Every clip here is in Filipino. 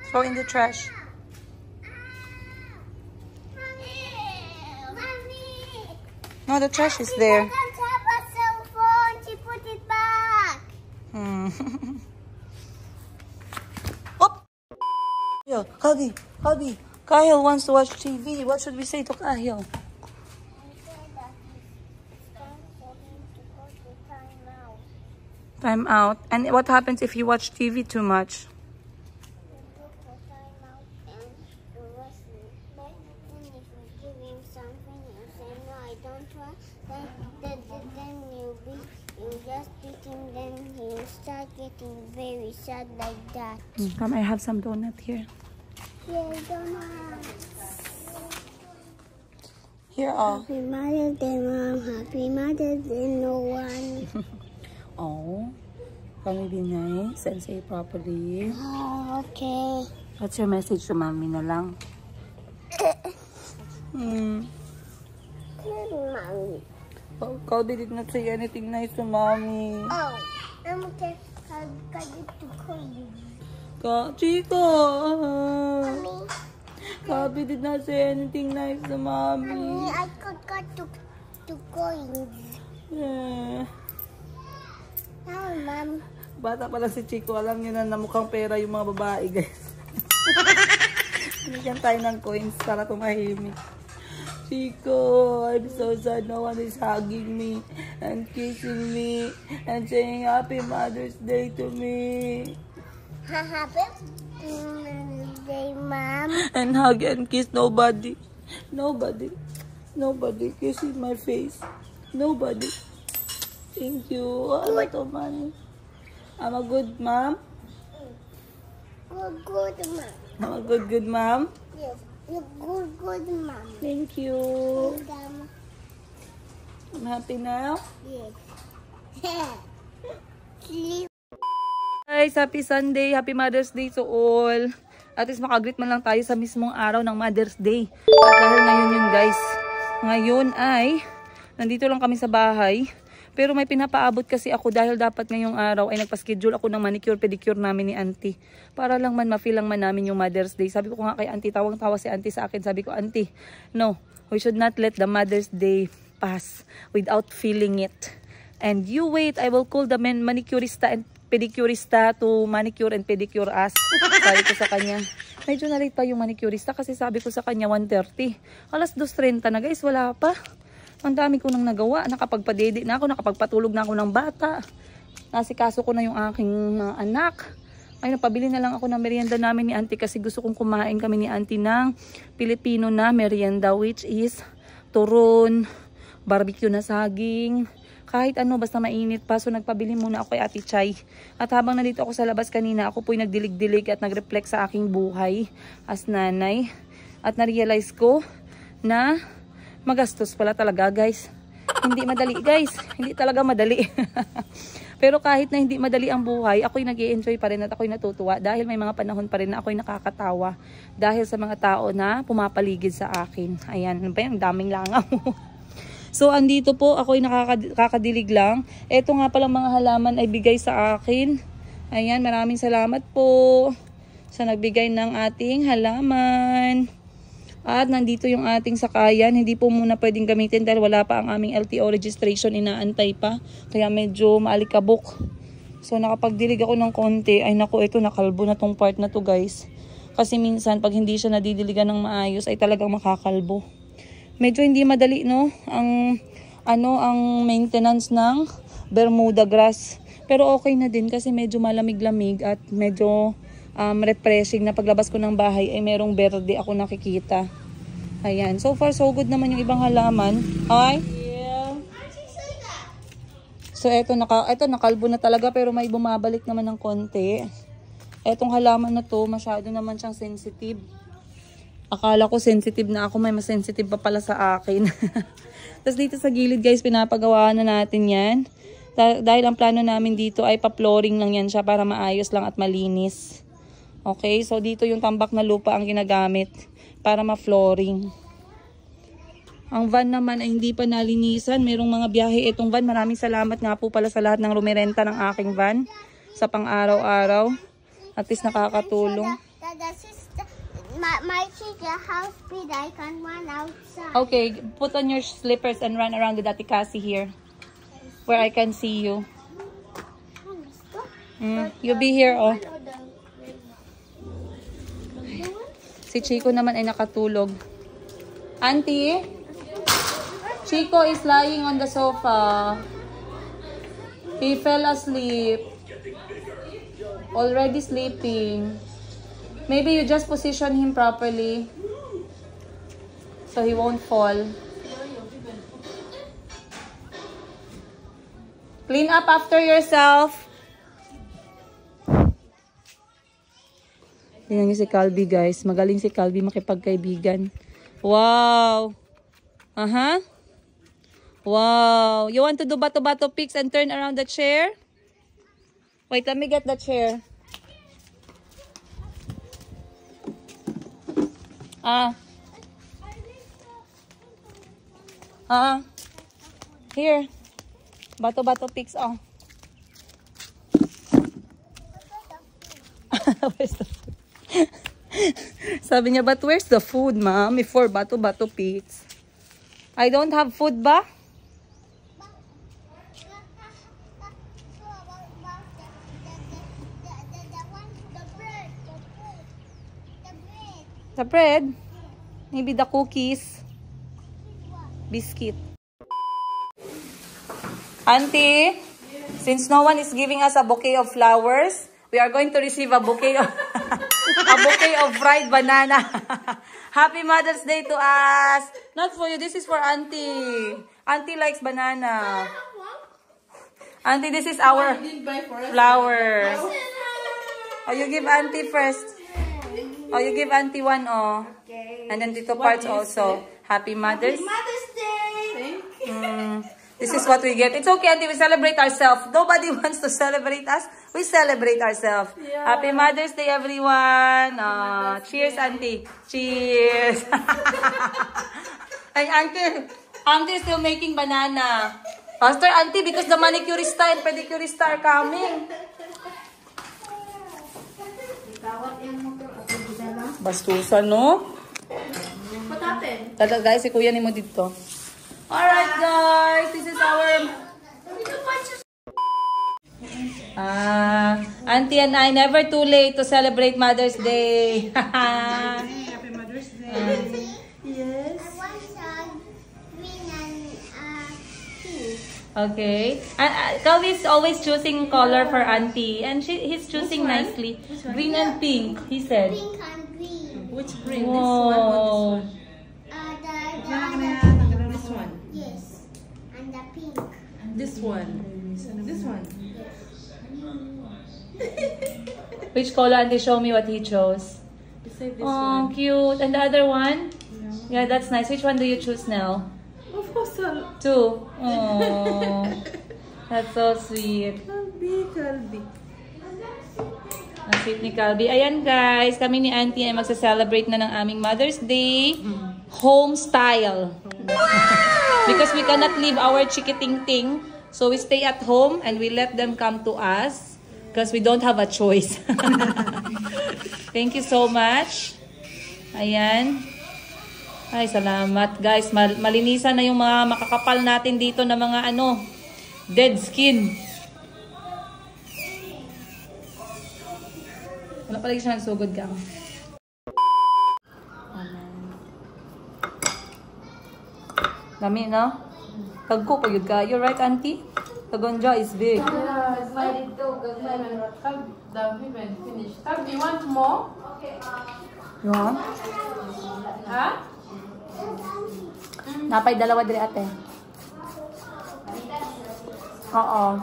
Throw in the trash. No, the trash is there. She doesn't have a cell phone. She put it back. Yo, Huggy, Huggy. Kyle wants to watch TV. What should we say to Kyle? I said that it's time for him to go to time out. Time out. And what happens if you watch TV too much? You go for time out and the rest of it. But then if you give him something and say, no, I don't want, then you just beat him, then he'll start getting very sad like that. Come, I have some donut here. Yeah, I don't know. Here, oh. Happy Mother's Day, Mom. Happy Mother's Day, no one. Oh. Can we be nice and say properly? Oh, okay. What's your message to mommy na lang? Mommy. Oh, Calby did not say anything nice to mommy. Oh, I'm okay. I got it to call you. Chico! Mommy. Calby did not say anything nice to mommy. Mommy, I forgot to call you. Yeah. Now, Mom. Bata pala si Chico, alam niyo na mukhang pera yung mga babae, guys. Binigyan tayo ng coins para tumahimik. Chico, I'm so sad. No one is hugging me and kissing me and saying Happy Mother's Day to me. Happy Mother's Day, Mom. And hug and kiss nobody. Nobody. Nobody kissing my face. Nobody. Thank you. A lot of money. I'm a good mom. Good, Mom. I'm a good mom. Yes, you're good, Mom. Thank you. I'm happy now. Yes. Sleep. Guys, happy Sunday. Happy Mother's Day to all. At least makagreet man lang tayo sa mismong araw ng Mother's Day. At dahil ngayon yun, guys. Ngayon ay nandito lang kami sa bahay. Pero may pinapaabot kasi ako dahil dapat ngayong araw ay nagpa-schedule ako ng manicure pedicure namin ni Auntie. Para lang man ma-feel lang man namin yung Mother's Day. Sabi ko nga kay Auntie, tawang-tawa si Auntie sa akin. Sabi ko, Auntie, no, we should not let the Mother's Day pass without feeling it. And you wait, I will call the manicurista and pedicurista to manicure and pedicure us. Sabi ko sa kanya. Medyo na late pa yung manicurista kasi sabi ko sa kanya 1:30. Alas 2:30 na, guys, wala pa. Ang dami ko nang nagawa. Nakapagpadede na ako, nakapagpatulog na ako ng bata. Nasikaso ko na yung aking anak. Ay, napabili na lang ako ng merienda namin ni Auntie kasi gusto kong kumain kami ni Auntie ng Pilipino na merienda, which is turon, barbecue na saging, kahit ano, basta mainit pa. So nagpabili muna ako kay Ate Chay. At habang nandito ako sa labas kanina, ako po'y nagdilig-dilig at nag-reflect sa aking buhay as nanay. At na-realize ko na magastos pala talaga, guys. Hindi madali, guys. Hindi talaga madali. Pero kahit na hindi madali ang buhay, ako'y nag-i-enjoy pa rin at ako'y natutuwa dahil may mga panahon pa rin na ako'y nakakatawa dahil sa mga tao na pumapaligid sa akin. Ayan, ano ba yan? Ang daming langaw. So, andito po, ako'y nakakadilig lang. Ito nga palang mga halaman ay bigay sa akin. Ayan, maraming salamat po sa nagbigay ng ating halaman. At nandito yung ating sakayan. Hindi po muna pwedeng gamitin dahil wala pa ang aming LTO registration. Inaantay pa. Kaya medyo maalikabok. So nakapagdilig ako ng konti. Ay naku, ito nakalbo na tong part na to, guys. Kasi minsan pag hindi siya nadidiligan ng maayos ay talagang makakalbo. Medyo hindi madali, no? Ang maintenance ng Bermuda grass. Pero okay na din kasi medyo malamig-lamig at medyo refreshing na paglabas ko ng bahay ay merong berde ako nakikita. Ayan. So far, so good naman yung ibang halaman. Ay? Yeah. So, eto nakalbo na talaga pero may bumabalik naman ng konti. Etong halaman na to, masyado naman siyang sensitive. Akala ko sensitive na ako, may mas sensitive pa pala sa akin. Tapos dito sa gilid, guys, pinapagawa na natin yan. Dahil ang plano namin dito ay pa-flooring lang yan siya para maayos lang at malinis. Okay, so dito yung tambak na lupa ang ginagamit para ma-flooring. Ang van naman ay hindi pa nalinisan. Merong mga biyahe itong van. Maraming salamat nga po pala sa lahat ng rumirenta ng aking van sa pang-araw-araw. At least nakakatulong. The sister, my chicken, how speed I can run outside. Okay, put on your slippers and run around with Ate Cassie here. Where I can see you. You be here, oh. Si Chico naman ay nakatulog. Auntie? Chico is lying on the sofa. He fell asleep. Already sleeping. Maybe you just position him properly so he won't fall. Clean up after yourself. Tingnan niyo si Calby, guys. Magaling si Calby makipagkaibigan. Wow. Wow. You want to do bato-bato pics and turn around the chair? Wait, let me get the chair. Here. Bato-bato pics, oh. Where's the food? Sabi niya, but where's the food, ma'am? Before bato-bato pics. I don't have food ba? The bread? Maybe the cookies. Biscuit. Auntie, since no one is giving us a bouquet of flowers, we are going to receive a bouquet of a bouquet of fried banana. Happy Mother's Day to us. Not for you. This is for Auntie. Auntie likes banana. Auntie, this is our flowers. Oh, you give Auntie first. Oh, you give Auntie one, oh. Okay. And then Tito Parts also. Happy Mother's Day. Thank you. This is what we get. It's okay, Auntie. We celebrate ourselves. Nobody wants to celebrate us. We celebrate ourselves. Yeah. Happy Mother's Day, everyone. Cheers, Auntie. Cheers. And Auntie is still making banana. Faster, Auntie, because the manicurista and pedicurista are coming. Bastusan, no? What happened? Talaga, guys, si Kuya ni mo dito. Alright, guys, this is our... Auntie and I, never too late to celebrate Mother's Day. Happy Mother's Day. Yes. I want green and pink. Okay. And Calvi is always choosing color for Auntie. And he's choosing nicely. Green and pink, he said. Pink and green. Which green? Whoa. This one or this one? Yes. And the pink. This one. This one. Which color, Auntie? Show me what he chose. Beside this Oh, one. cute. And the other one? Yeah, that's nice. Which one do you choose now? Of course, Two. Oh, that's so sweet. Calby. Ang sweet ni Calby. Ayan guys, kami ni Auntie ay magsa-celebrate na ng aming Mother's Day. Home style. Because we cannot leave our chikiting-ting. So we stay at home and we let them come to us. Because we don't have a choice. Thank you so much. Ayan. Ay, salamat guys. Malinisan na yung mga makakapal natin dito na mga dead skin. Wala pala siya nagsugod ka. Dami, no? Tagko pa yun ka. You're right, Auntie? Tagonja is big. Yeah, it's like dami when finished. You want more? You want? Huh? Napay dalawa dire ate. Oo.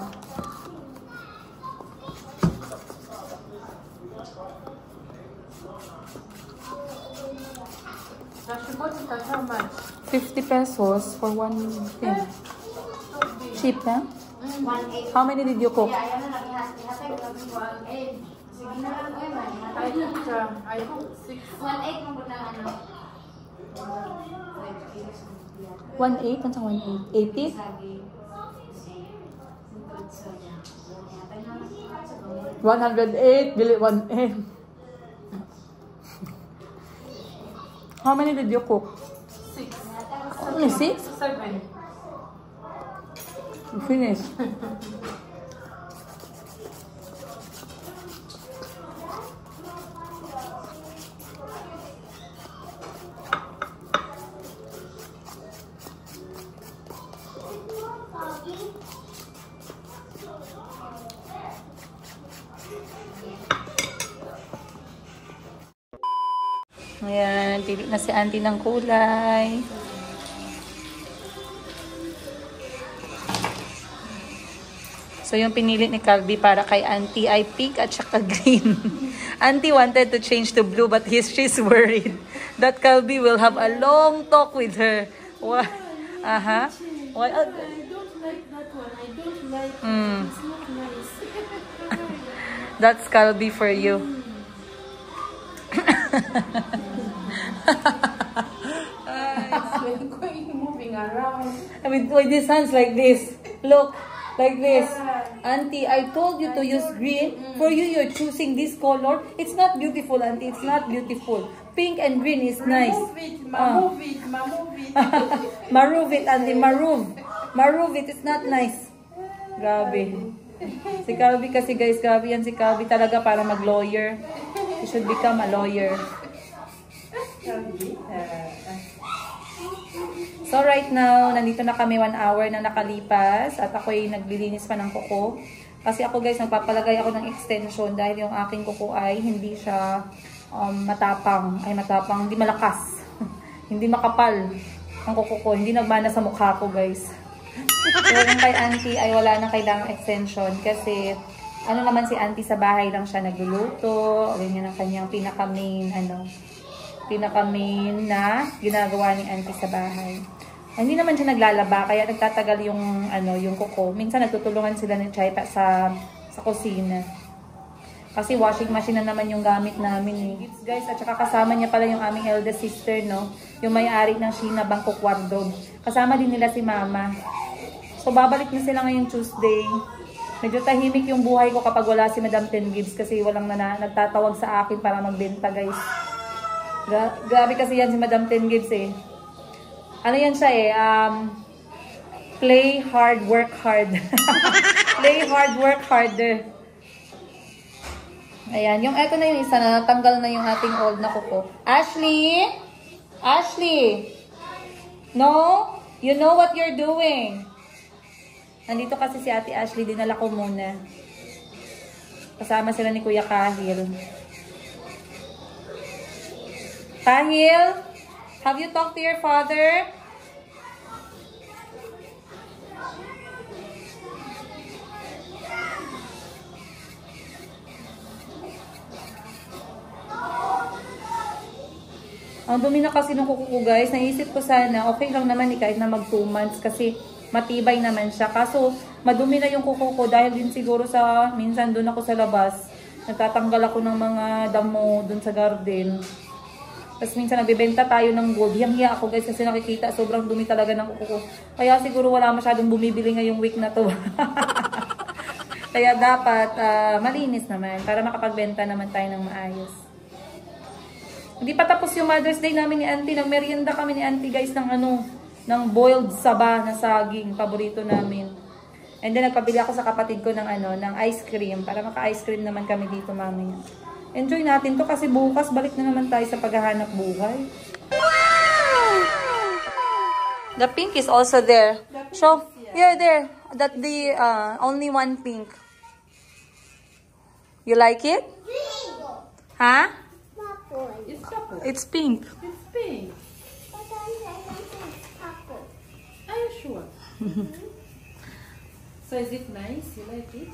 How much? 50 pesos for one thing. Cheap, eh? How many did you cook? I cooked 6. 1.8? Ano sa 1.8? 80? 108, bili 1.8. How many did you cook? 6. Only 6? 7. You finished. Ayan, pili na si auntie ng kulay. So, yung pinili ni Calvi para kay auntie ay pink at saka green. Auntie wanted to change to blue but she's worried that Calvi will have a long talk with her. What? Aha. What? I don't like that one. I don't like it. It's not nice. That's Calvi for you. It's going moving around. I mean, with these hands like this. Look, like this. Auntie, I told you to use green. For you, you're choosing this color. It's not beautiful, Auntie. It's not beautiful. Pink and green is nice. Move it, move it, move it. Maroove it, Auntie. Maroove. Maroove it. It's not nice. Grabe. Si Calvi kasi, guys, grabe yan si Calvi talaga para mag-lawyer. He should become a lawyer. So right now, nandito na kami 1 hour na nakalipas at ako'y naglilinis pa ng kuko. Kasi ako, guys, nagpapalagay ako ng extension dahil yung aking kuko ay hindi siya matapang, hindi malakas. Hindi makapal ang kuko ko, hindi nagmana sa mukha ko, guys. So yung kay auntie ay wala nang kailangang extension kasi ano naman si auntie sa bahay lang siya nagluluto. Ganyan ang kanyang pinaka-main na ginagawa ni auntie sa bahay. Hindi naman siya naglalaba kaya nagtatagal yung kuko. Minsan nagtutulungan sila ng Chaypa sa kusina. Kasi washing machine na naman yung gamit namin eh. Guys, at saka kasama niya pala yung aming eldest sister, no? Yung may-ari ng Sheena Bangkok Wardrobe. Kasama din nila si Mama. So babalik na sila ngayong Tuesday. Medyo tahimik yung buhay ko kapag wala si Madam Ten Gibbs kasi walang nagtatawag sa akin para magbenta, guys. Grabe kasi yan si Madam Ten Gibbs eh. Ano yan siya eh, play hard, work hard. Play hard, work harder. Ayan, eto na yung isa na natanggal na yung ating old na kuko. Ashley? Ashley? No? You know what you're doing. Nandito kasi si Ate Ashley, dinala ko muna. Kasama sila ni Kuya Kahil. Kahil, have you talked to your father? Ang dumi na kasi ng kuko ko, guys. Naisip ko sana, okay lang naman kahit na mag 2 months kasi matibay naman siya. Kaso, madumi na yung kuko ko dahil din siguro sa, minsan doon ako sa labas. Nagtatanggal ako ng mga damo doon sa garden. Tapos minsan nagbibenta tayo ng gold. Hiyang-hiya ako, guys, kasi nakikita sobrang dumi talaga ng kuko ko. Kaya siguro wala masyadong bumibili ngayong week na to. Kaya dapat malinis naman para makapagbenta naman tayo ng maayos. Hindi pa tapos yung Mother's Day namin ni Auntie. Nagmerienda kami ni Auntie, guys, ng boiled saba na saging. Paborito namin. And then nagpabili ako sa kapatid ko ng ice cream para maka-ice cream naman kami dito mamaya. Enjoy natin to kasi bukas balik na naman tayo sa paghahanap buhay. Wow! The pink is also there. So, yeah, there. That the only one pink. You like it? Huh? It's purple. It's pink. It's pink. Are you sure? So is it nice? You like it?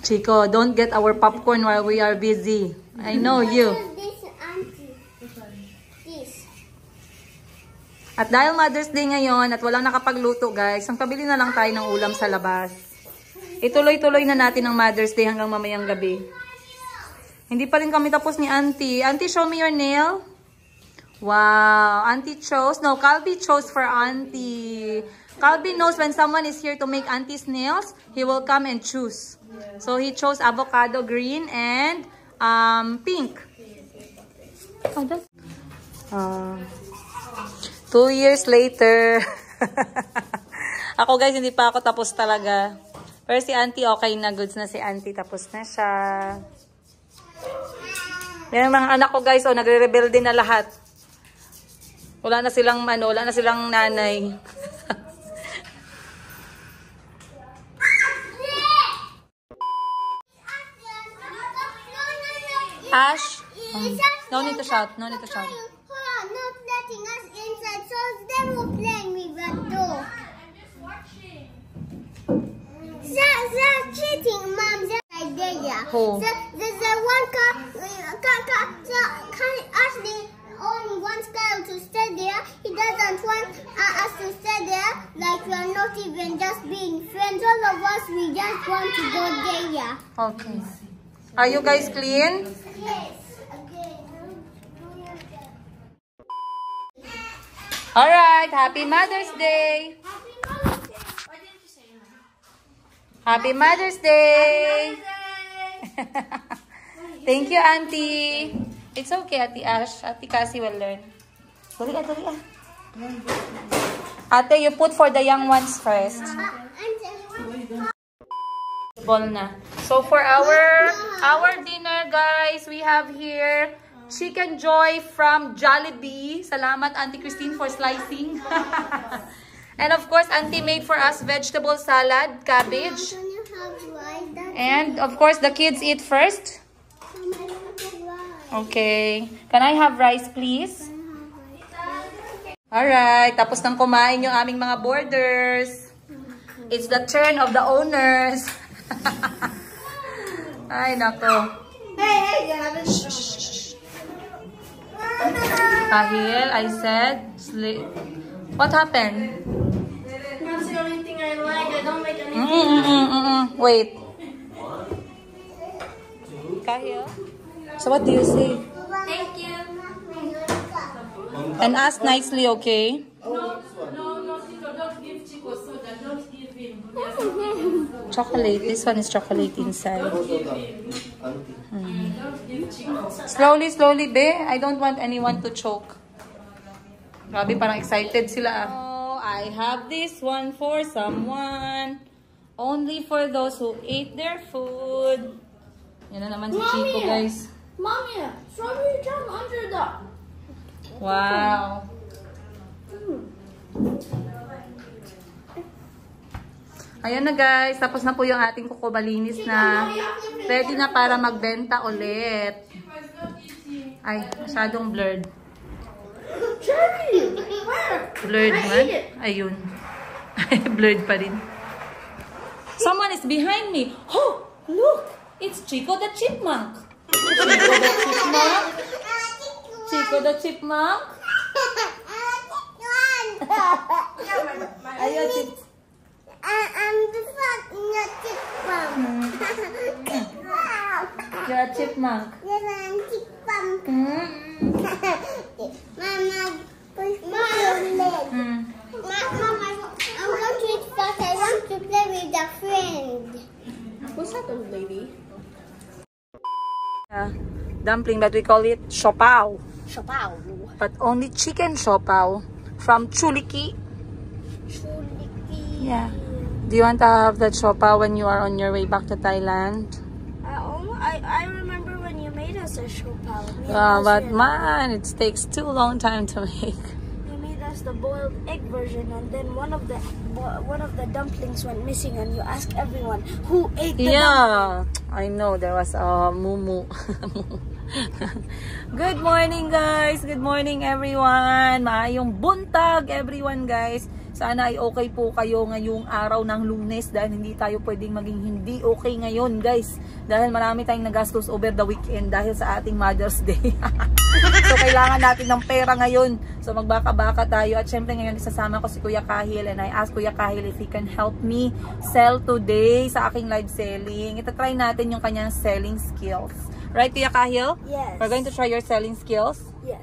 Chico, don't get our popcorn while we are busy. I know you. This auntie. This. At dahil Mother's Day ngayon at walang nakapagluto, guys, ang pabili na lang tayo ng ulam sa labas. Ituloy-tuloy na natin ang Mother's Day hanggang mamayang gabi. Hindi pa rin kami tapos ni Auntie. Auntie, show me your nail. Wow. Auntie chose. No, Calvi chose for Auntie. Calvi knows when someone is here to make Auntie's nails, he will come and choose. So he chose avocado green and pink. Oh, that's... 2 years later. Ako guys, hindi pa ako tapos talaga. Pero si auntie okay na. Goods na si auntie. Tapos na siya. Yan ang mga anak ko guys. Oh, nagre-rebelde na lahat. Wala na silang wala na silang nanay. Ash? No need to shout. No need to shout. Not letting us inside, so they were playing with the door. They're cheating, Mom. They're idea. Who? The one car actually only wants Kyle to stay there. He doesn't want us to stay there. Like we are not even just being friends. All of us, we just want to go there. Okay. Are you guys clean? Yes. Alright, happy Mother's Day! Happy Mother's Day! Thank you, Auntie. It's okay, Ate Ash. Ate Cassie will learn. Dali. Ate, you put for the young ones first. Ball na. So for our dinner, guys, we have here Chicken Joy from Jollibee. Salamat, Auntie Christine, for slicing. And of course, Auntie made for us vegetable salad, cabbage. And of course, the kids eat first. Okay. Can I have rice, please? Alright. Tapos nang kumain yung aming mga boarders. It's the turn of the owners. Ay, nako. Hey, Kahil, I said, sleep. What happened? That's the only thing I like. I don't like anything. Wait. Kahil? So what do you say? Thank you. And ask nicely, okay? No, Chico, don't give Chico soda. Don't give him. Chocolate. This one is chocolate inside. Don't give Chico. Slowly, be. I don't want anyone to choke. Grabe, parang excited sila. Oh, I have this one for someone. Only for those who ate their food. Yan na naman si Chico, guys. Mommy, strawberry jam under the... Wow. Ayan na guys, tapos na po yung ating kuko malinis na. Ready na para magbenta ulit. Ay, masyadong blurred. Cherry! Where? Blurred man? Ayun. Blurred pa rin. Someone is behind me. Oh, look! It's Chico the Chipmunk. Chico the Chipmunk? Chico the Chipmunk? Ayun, Chip. I'm the not chipmunk. You're a chipmunk. Yes, I'm chipmunk. Mama, push my leg. Mama, I'm going to eat first. I want to play with a friend. What's that old lady? Dumpling, but we call it siopao. Siopao. But only chicken siopao from Chuliki. Chuliki. Yeah. Do you want to have that siopao when you are on your way back to Thailand? I remember when you made us a siopao. But man, it takes too long time to make. You made us the boiled egg version, and then one of the dumplings went missing, and you asked everyone who ate the Yeah, I know there was a mumu. Good morning, guys. Good morning, everyone. Maayong buntag, everyone, guys. Sana ay okay po kayo ngayong araw ng Lunes dahil hindi tayo pwedeng maging hindi okay ngayon, guys. Dahil marami tayong nagastos over the weekend dahil sa ating Mother's Day. So, kailangan natin ng pera ngayon. So, magbaka-baka tayo. At syempre ngayon, isasama ko si Kuya Kahil and I asked Kuya Kahil if he can help me sell today sa aking live selling. Itatry natin yung kanyang selling skills. Right, Kuya Kahil? Yes. We're going to try your selling skills. Yes.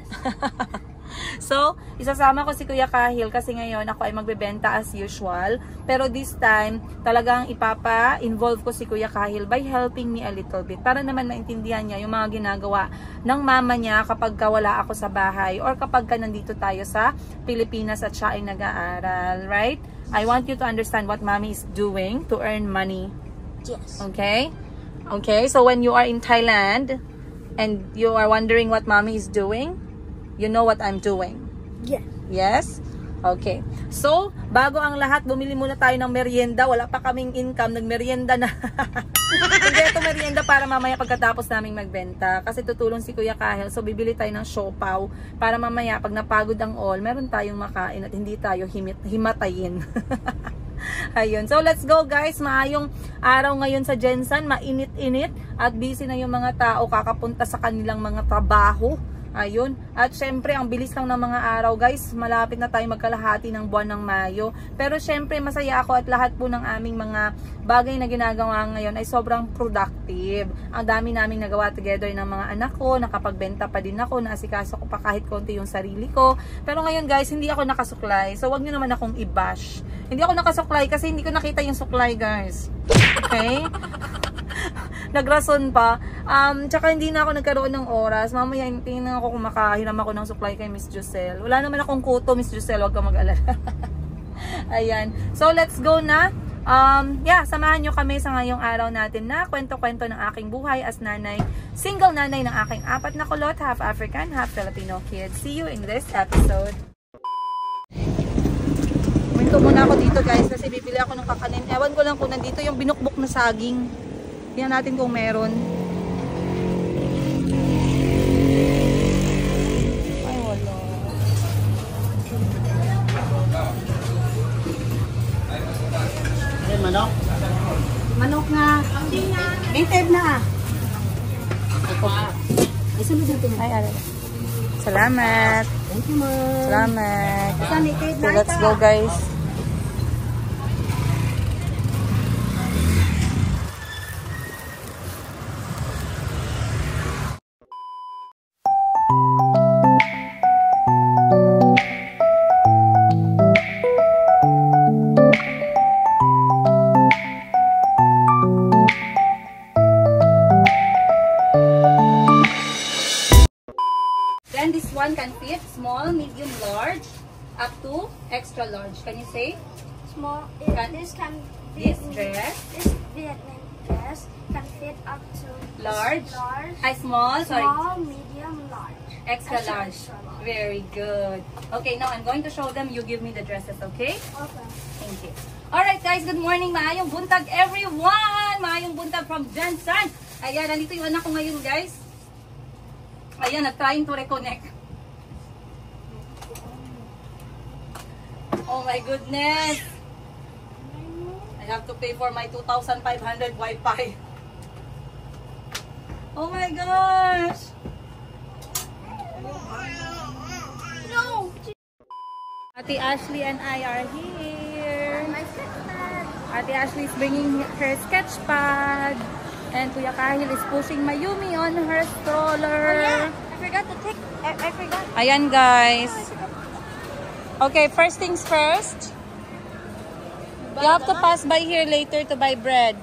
So, isasama ko si Kuya Kahil kasi ngayon ako ay magbebenta as usual. Pero this time, talagang ipapa-involve ko si Kuya Kahil by helping me a little bit. Para naman maintindihan niya yung mga ginagawa ng mama niya kapag wala ako sa bahay or kapag nandito tayo sa Pilipinas at siya ay nag-aaral, right? I want you to understand what mommy is doing to earn money. Yes. Okay? Okay, so when you are in Thailand and you are wondering what mommy is doing, you know what I'm doing. Yes. Yes? Okay. So, bago ang lahat, bumili muna tayo ng merienda. Wala pa kaming income, nagmerienda na. Hindi ito merienda para mamaya pagkatapos naming magbenta. Kasi tutulong si Kuya Kahil. So, bibili tayo ng siopaw para mamaya pag napagod ang all, meron tayong makain at hindi tayo himatayin. Ayun. So, let's go guys. Maayong araw ngayon sa Jensan. Mainit-init. At busy na yung mga tao kakapunta sa kanilang mga trabaho. Ayun. At syempre, ang bilis lang ng mga araw guys. Malapit na tayo magkalahati ng buwan ng Mayo. Pero syempre, masaya ako at lahat po ng aming mga bagay na ginagawa ngayon ay sobrang productive. Ang dami naming nagawa together ng mga anak ko. Nakapagbenta pa din ako. Naasikaso ko pa kahit konti yung sarili ko. Pero ngayon guys, hindi ako nakasuklay. So, wag nyo naman akong i-bash. Hindi ako nakasuklay kasi hindi ko nakita yung suklay guys. Okay? Nagrason pa. Tsaka hindi na ako nagkaroon ng oras. Mamaya tingnan ako kung makahiram ako ng supply kay Miss Joselle. Wala naman akong kuto, Miss Joselle. Huwag ka mag-alala. Ayan. So, let's go na. Yeah, samahan nyo kami sa ngayong araw natin na kwento-kwento ng aking buhay as nanay. Single nanay ng aking 4 na kulot. Half African, half Filipino kids. See you in this episode. Minto muna ako dito guys kasi bibili ako ng kakanin. Ewan ko lang kung nandito yung binukbok na saging. Tingnan natin kung meron. Ay, wala. Ay, manok. Manok nga. Native na. Ay, sunod dito. Ay, ala. Salamat. Thank you, ma'am. Salamat. Basta native So, na let's go guys. Then this one can fit small, medium, large, up to extra large. Can you say? Small. Can- This can This fit. dress, This Vietnamese dress can fit up to large, large, small, sorry, small, medium, large. extra large. Extra large. Very good. Okay, now I'm going to show them. You give me the dresses, okay? Okay. Thank you. Alright guys, good morning. Maayong buntag everyone. Maayong buntag from Jensan. Ayan, nandito yung anak ko ngayon guys. Ayan, trying to reconnect. Oh my goodness. I have to pay for my 2,500 Wi-Fi. Oh my gosh. No. Ate Ashley and I are here. My sister. Ate Ashley is bringing her sketch pad. And Kuya Kahil is pushing Mayumi on her stroller. Oh, yeah. I forgot to take. I forgot. Ayan guys. Okay, first things first. You have to pass by here later to buy bread.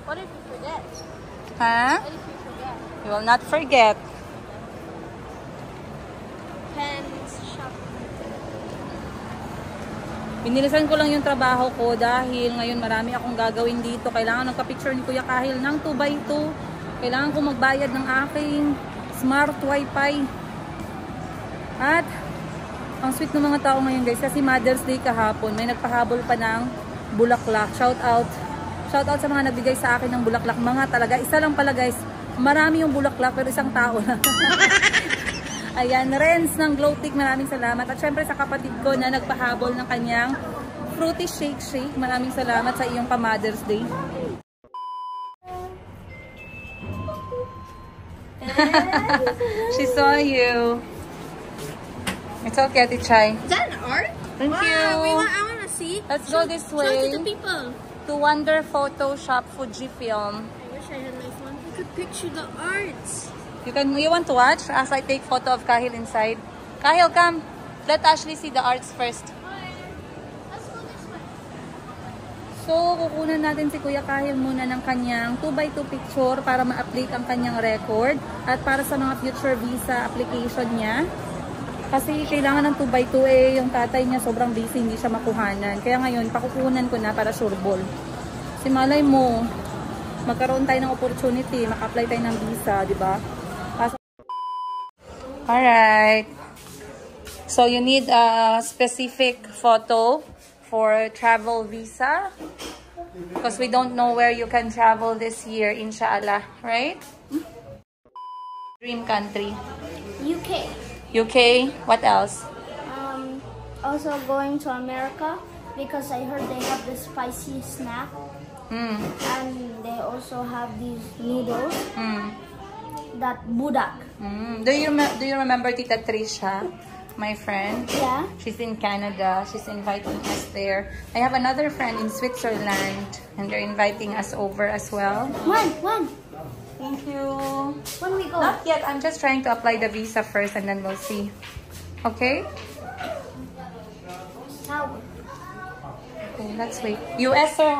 What if you forget? Huh? What if you forget? You will not forget. Pens, shop. Binilisan ko lang yung trabaho ko dahil ngayon marami akong gagawin dito. Kailangan magka-picture ni Kuya Kahil ng 2x2. Kailangan ko magbayad ng aking smart wifi. At ang sweet ng mga tao ngayon guys kasi Mother's Day kahapon. May nagpahabol pa ng bulaklak. Shout out sa mga nagbigay sa akin ng bulaklak. Mga talaga, isa lang pala guys. Marami yung bulaklak pero isang tao lang. Ayan, Renz ng Glowtick, maraming salamat. At syempre sa kapatid ko na nagpahabol ng kanyang fruity shake. Maraming salamat sa iyong pa-Mother's Day. She saw you. It's okay, Ate Chai. Is that an art? Thank you. I want to see. Let's go this way people. to Wonder Photoshop Fujifilm. I wish I had my phone. I could picture the arts. You want to watch as I take photo of Kahil inside? Kahil, come. Let Ashley see the arts first. Let's go this way. So, kukunan natin si Kuya Kahil muna ng kanyang 2x2 picture para ma-update ang kanyang record at para sa mga future visa application niya. Kasi kailangan ng 2x2 yung tatay niya sobrang busy, hindi siya makuhanan. Kaya ngayon, pakukunan ko na para sureball. Si malay mo, magkaroon tayo ng opportunity, maka-apply tayo ng visa, di ba? Alright. So, you need a specific photo for travel visa. Because we don't know where you can travel this year, inshallah. Right? Dream country. UK. UK. What else? Also going to America because I heard they have the spicy snack. And they also have these noodles. That budak. Do you remember Tita Trisha, my friend? Yeah. She's in Canada. She's inviting us there. I have another friend in Switzerland, and they're inviting us over as well. When? Thank you. When we go? Not yet. I'm just trying to apply the visa first, and then we'll see. Okay? How? Okay, let's wait. US or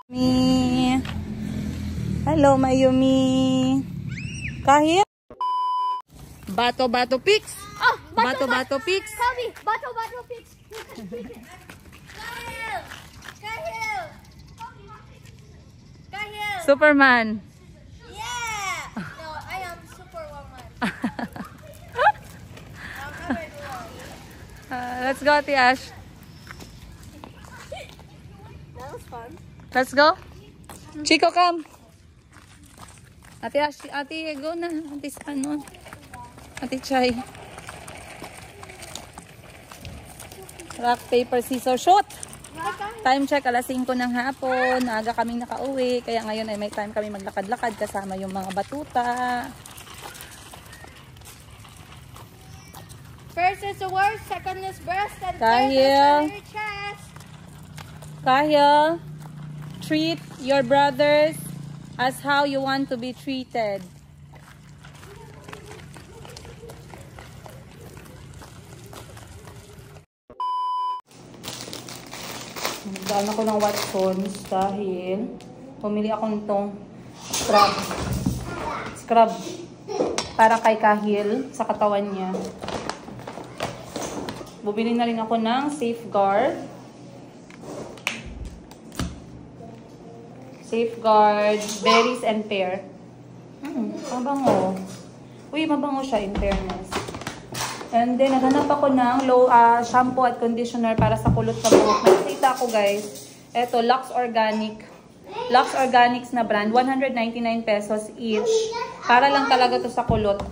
Me. Hello, Mayumi. Kahil? Bato Pics. Oh, Bato Pics. Kobe, Bato Pics. Kahil. Superman. Yeah. No, I am Superwoman. Let's go, Ate Ash. That was fun. Let's go. Chico, come. Ate Ash, Ate, go na. Ate Sano. Ate Chay. Rock, paper, scissors, shoot! Time check, alas 5 ng hapon. Naaga kaming nakauwi. Kaya ngayon ay may time kami maglakad-lakad kasama yung mga batuta. First is the worst, second is breast, and Kahil. third is your chest. Kahil, treat your brothers as how you want to be treated. Nagdaan ako ng Watsons dahil pumili ako nitong scrub para kay Kahil sa katawan niya. Bumili na rin ako ng Safeguard berries and pear. Mabango. Uy, mabango siya in fairness. And then, naghanap ako ng shampoo at conditioner para sa kulot sa buhok. Nakita ko, guys. Ito, Lux Organics na brand. 199 pesos each. Para lang talaga to sa kulot.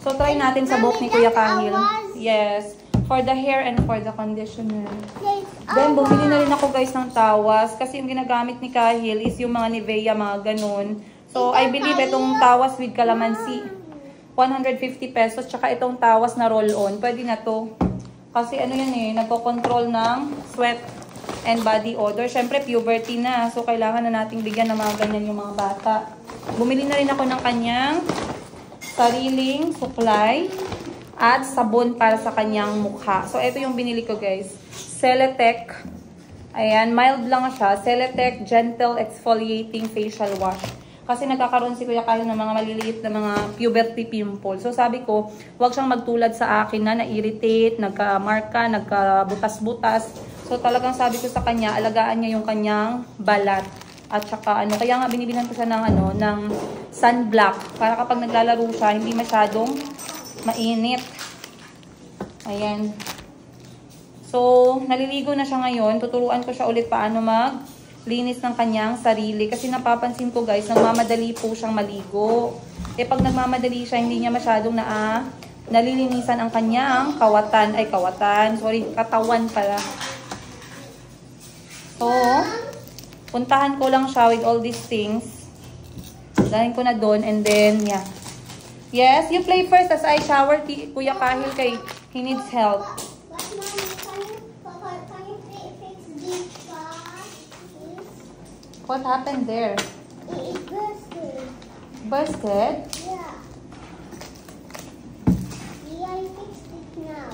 So, try natin sa buhok ni Kuya Kahil. Yes. For the hair and for the conditioner. Then, bumili na rin ako, guys, ng tawas. Kasi yung ginagamit ni Kahil is yung mga Nivea, mga ganun. So, I believe itong tawas with calamansi. 150 pesos, tsaka itong tawas na roll-on. Pwede na to. Kasi ano yan eh, nagko-control ng sweat and body odor. Siyempre, puberty na. So, kailangan na nating bigyan ng mga ganyan yung mga bata. Bumili na rin ako ng kanyang sariling suklay at sabon para sa kanyang mukha. So, ito yung binili ko, guys. Celetec. Ayan, mild lang siya. Celetec Gentle Exfoliating Facial Wash. Kasi nagkakaroon si Kuya Kahil ng mga maliliit na mga puberty pimple. So sabi ko, huwag siyang magtulad sa akin na na-irritate, nagka-marka, nagka-butas-butas. So talagang sabi ko sa kanya, alagaan niya yung kanyang balat. At saka kaya nga binibilan ko siya ng sunblock. Para kapag naglalaro siya, hindi masyadong mainit. Ayan. So, naliligo na siya ngayon. Tuturuan ko siya ulit paano linis ng kanyang sarili. Kasi napapansin ko, guys, nagmamadali po siyang maligo. Pag nagmamadali siya, hindi niya masyadong nalilinisan ang kanyang katawan pala. So, puntahan ko lang siya with all these things. Dahil ko na doon and then, yeah. Yes, you play first as I shower Kuya Kahil kay he needs help. What happened there? It bursted. Busted? Yeah. Yeah, I fixed it now.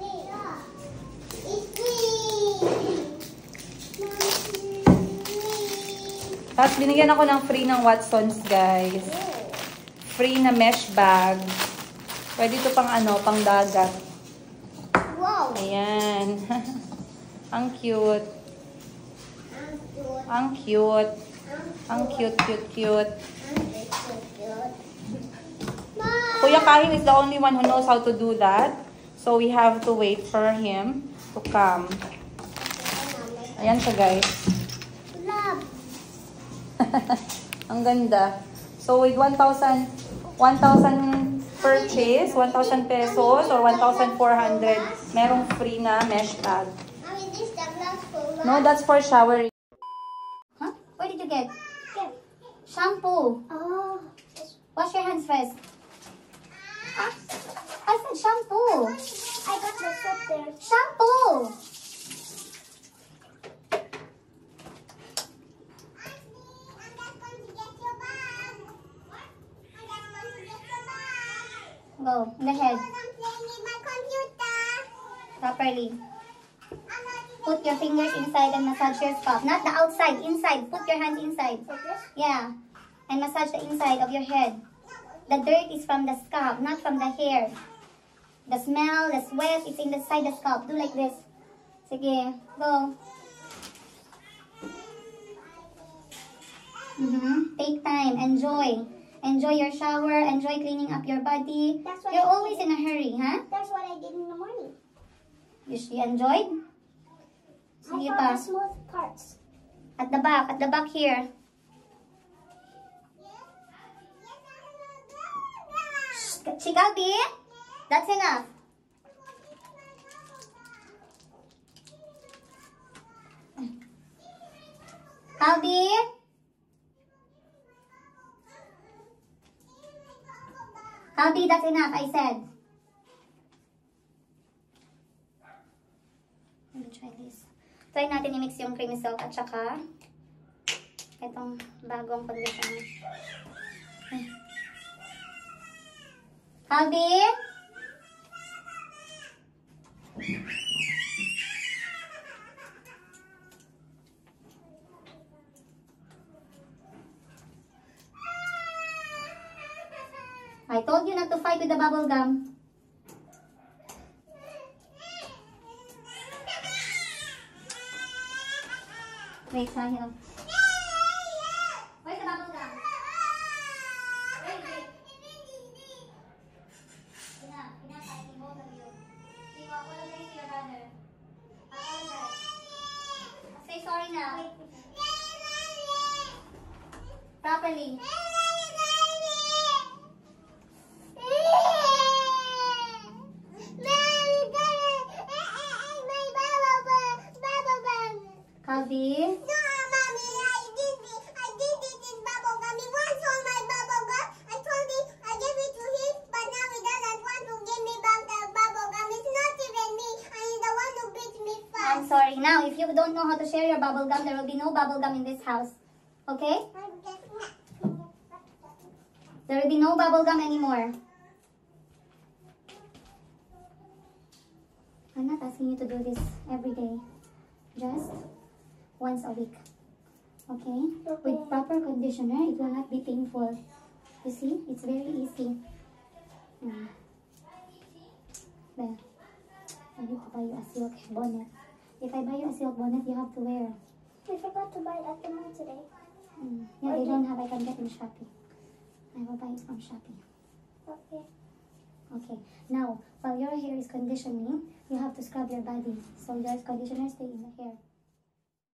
Yeah. It's free. Tapos binigyan ako ng free ng Watsons, guys. Free na mesh bag. Pwede ito pang ano, pang dagat. Wow. Ayan. Ang cute. I'm cute. Ang cute. Ang cute, cute, cute. I'm so cute. Kuya Kahing is the only one who knows how to do that. So we have to wait for him to come. Ayan siya, guys. Love. Ang ganda. So with 1,000 purchase, 1,000 pesos or 1,400, merong free na mesh bag. I mean, this the glass for what? No, that's for showering. Huh? What did you get? Shampoo. Oh. Wash your hands first. I said shampoo. I got the soap there. Shampoo. Go. In the head. I'm playing with my computer. Properly. Put your fingers inside and massage your scalp. Not the outside. Inside. Put your hands inside. Like this? Yeah. And massage the inside of your head. The dirt is from the scalp, not from the hair. The smell, the sweat, it's inside the scalp. Do like this. Sige. Go. Take time. Enjoy. Enjoy your shower. Enjoy cleaning up your body. That's what You're I always in a hurry, huh? That's what I did in the morning. You enjoyed? I Sige found pa. the smooth parts. At the back here. Chigabi, that's enough. Calbi. Calbi, that's enough, I said. Let me try this. Try natin i-mix yung creamy silk at saka itong bagong conditioner. Calbi? I told you not to fight with the bubble gum. Wait, Sahil. Where's the bubble gum? Wait. Enough fighting, both of you. You apologize to your brother. Apologize. Say sorry now. Properly. Calbi? No, Mommy, I did it in bubble gum. He once saw my bubble gum. I told him I gave it to him, but now he doesn't want to give me back the bubble gum. It's not even me. I'm the one who beat me I'm first. sorry. Now, if you don't know how to share your bubble gum, there will be no bubble gum in this house. Okay? There will be no bubble gum anymore. I'm not asking you to do this every day. Just once a week. Okay? With proper conditioner, it will not be painful. You see? It's very easy. There. I need to buy you a silk bonnet. If I buy you a silk bonnet, you have to wear. We forgot to buy it at the mall today. Yeah, they don't have. I can get in Shopee. I will buy it from Shopee. Okay. Okay. Now, while your hair is conditioning, you have to scrub your body. So your conditioner stay in the hair.